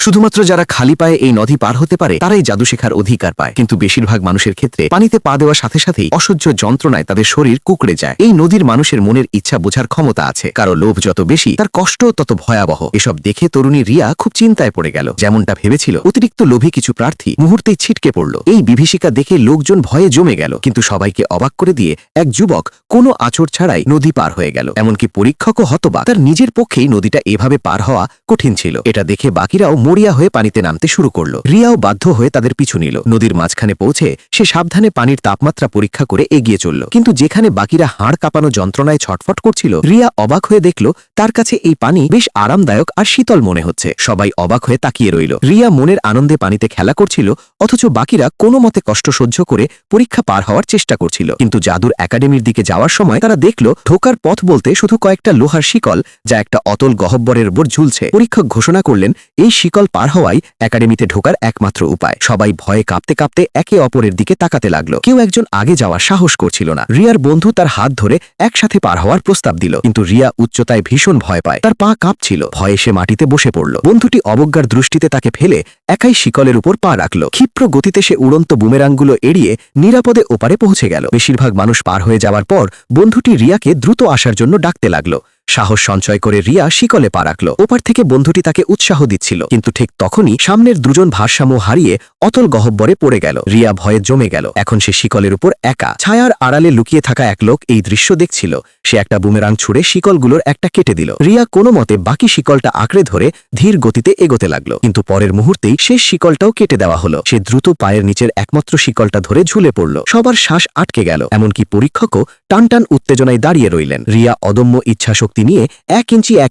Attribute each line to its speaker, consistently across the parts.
Speaker 1: শুধুমাত্র যারা খালি পায়ে এই নদী পার হতে পারে তারাই জাদু শেখার অধিকার পায়, কিন্তু বেশিরভাগ মানুষের ক্ষেত্রে পানিতে পা দেওয়ার সাথে সাথেই অসহ্য যন্ত্রণায় তাদের শরীর কুঁকড়ে যায়। এই নদীর মানুষের মনের ইচ্ছা বোঝার ক্ষমতা আছে, কারো লোভ যত বেশি তার কষ্ট তত ভয়াবহ। এসব দেখে তরুণী রিয়া খুব চিন্তায় পড়ে গেল। যেমনটা ভেবেছিল, অতিরিক্ত লোভী কিছু প্রার্থী মুহূর্তেই ছিটকে পড়ল। এই বিভীষিকা দেখে লোকজন ভয়ে জমে গেল, কিন্তু সবাইকে অবাক করে দিয়ে এক যুবক কোনো আঁচড় ছাড়াই নদী পার হয়ে গেল। এমনকি পরীক্ষকও হতবাক, তার নিজের পক্ষেই নদীটা এভাবে পার হওয়া কঠিন ছিল। এটা দেখে বাকিরাও মরিয়া হয়ে পানিতে নামতে শুরু করল। রিয়াও বাধ্য হয়ে তাদের পিছু নিল। নদীর মাঝখানে পৌঁছে সে সাবধানে পানির তাপমাত্রা পরীক্ষা করে এগিয়ে চলল, কিন্তু যেখানে বাকিরা হাড় কাঁপানো যন্ত্রণায় ছটফট করছিল, রিয়া অবাক হয়ে দেখল তার কাছে এই পানি বেশ আরামদায়ক আর শীতল মনে হচ্ছে। সবাই অবাক হয়ে তাকিয়ে রইল। রিয়া মনের আনন্দে পানিতে খেলা করছিল, অথচ বাকিরা কোনো মতে কষ্ট সহ্য করে পরীক্ষা পার হওয়ার চেষ্টা করছিল। কিন্তু জাদুর একাডেমির দিকে যাওয়ার সময় তারা দেখল ঢোকার পথ বলতে শুধু কয়েকটা লোহার শিকল, যা একটা অতল গহ্বরের উপর ঝুলছে। পরীক্ষক ঘোষণা করলেন এই শিকল পার হওয়াই একাডেমিতে ঢোকার একমাত্র উপায়। সবাই ভয়ে কাঁপতে কাঁপতে একে অপরের দিকে তাকাতে লাগলো। কেউ একজন আগে যাওয়ার সাহস করছিল না। রিয়ার বন্ধু তার হাত ধরে একসাথে পার হওয়ার প্রস্তাব দিল, কিন্তু রিয়া উচ্চতায় ভীষণ ভয় পায়। তার পা কাঁপছিল। ভয়ে সে মাটিতে বসে পড়ল। বন্ধুটি অবজ্ঞার দৃষ্টিতে তাকে ফেলে একাই শিকলের উপর পা রাখল। ক্ষিপ্র গতিতে সে উড়ন্ত বুমেরাংগুলো এড়িয়ে নিরাপদে ওপারে পৌঁছে গেল। বেশিরভাগ মানুষ পার হয়ে যাওয়ার পর বন্ধুটি রিয়াকে দ্রুত আসার জন্য ডাকতে লাগলো। সাহস সঞ্চয় করে রিয়া শিকলে পা রাখল। ওপার থেকে বন্ধুটি তাকে উৎসাহ দিচ্ছিল, কিন্তু ঠিক তখনই সামনের দুজন ভারসাম্য হারিয়ে অতল গহ্বরে পড়ে গেল। রিয়া ভয়ে জমে গেল। এখন সে শিকলের উপর একা। ছায়ার আড়ালে লুকিয়ে থাকা এক লোক এই দৃশ্য দেখছিল। সে একটা বুমেরাং ছুড়ে শিকলগুলোর একটা কেটে দিল। রিয়া কোনো মতে বাকি শিকলটা আঁকড়ে ধরে ধীর গতিতে এগোতে লাগলো, কিন্তু পরের মুহূর্তেই শেষ শিকলটাও কেটে দেওয়া হলো। সে দ্রুত পায়ের নিচের একমাত্র শিকলটা ধরে ঝুলে পড়ল। সবার শ্বাস আটকে গেল, এমনকি পরীক্ষকও টানটান উত্তেজনায় দাঁড়িয়ে রইলেন। রিয়া অদম্য ইচ্ছাশক্তি নিয়ে এক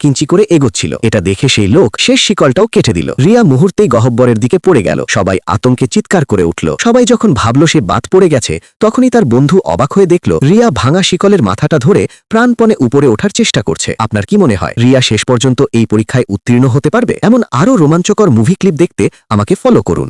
Speaker 1: ইঞ্চি করে এগোচ্ছিল। এটা দেখে সেই লোক শেষ শিকলটাও কেটে দিল। রিয়া মুহূর্তেই গহ্বরের দিকে পড়ে গেল। সবাই আতঙ্কে চিৎকার করে উঠল। সবাই যখন ভাবল সে বাদ পড়ে গেছে, তখনই তার বন্ধু অবাক হয়ে দেখল রিয়া ভাঙা শিকলের মাথাটা ধরে প্রাণপণে উপরে ওঠার চেষ্টা করছে। আপনার কি মনে হয়, রিয়া শেষ পর্যন্ত এই পরীক্ষায় উত্তীর্ণ হতে পারবে? এমন আরও রোমাঞ্চকর মুভি ক্লিপ দেখতে আমাকে ফলো করুন।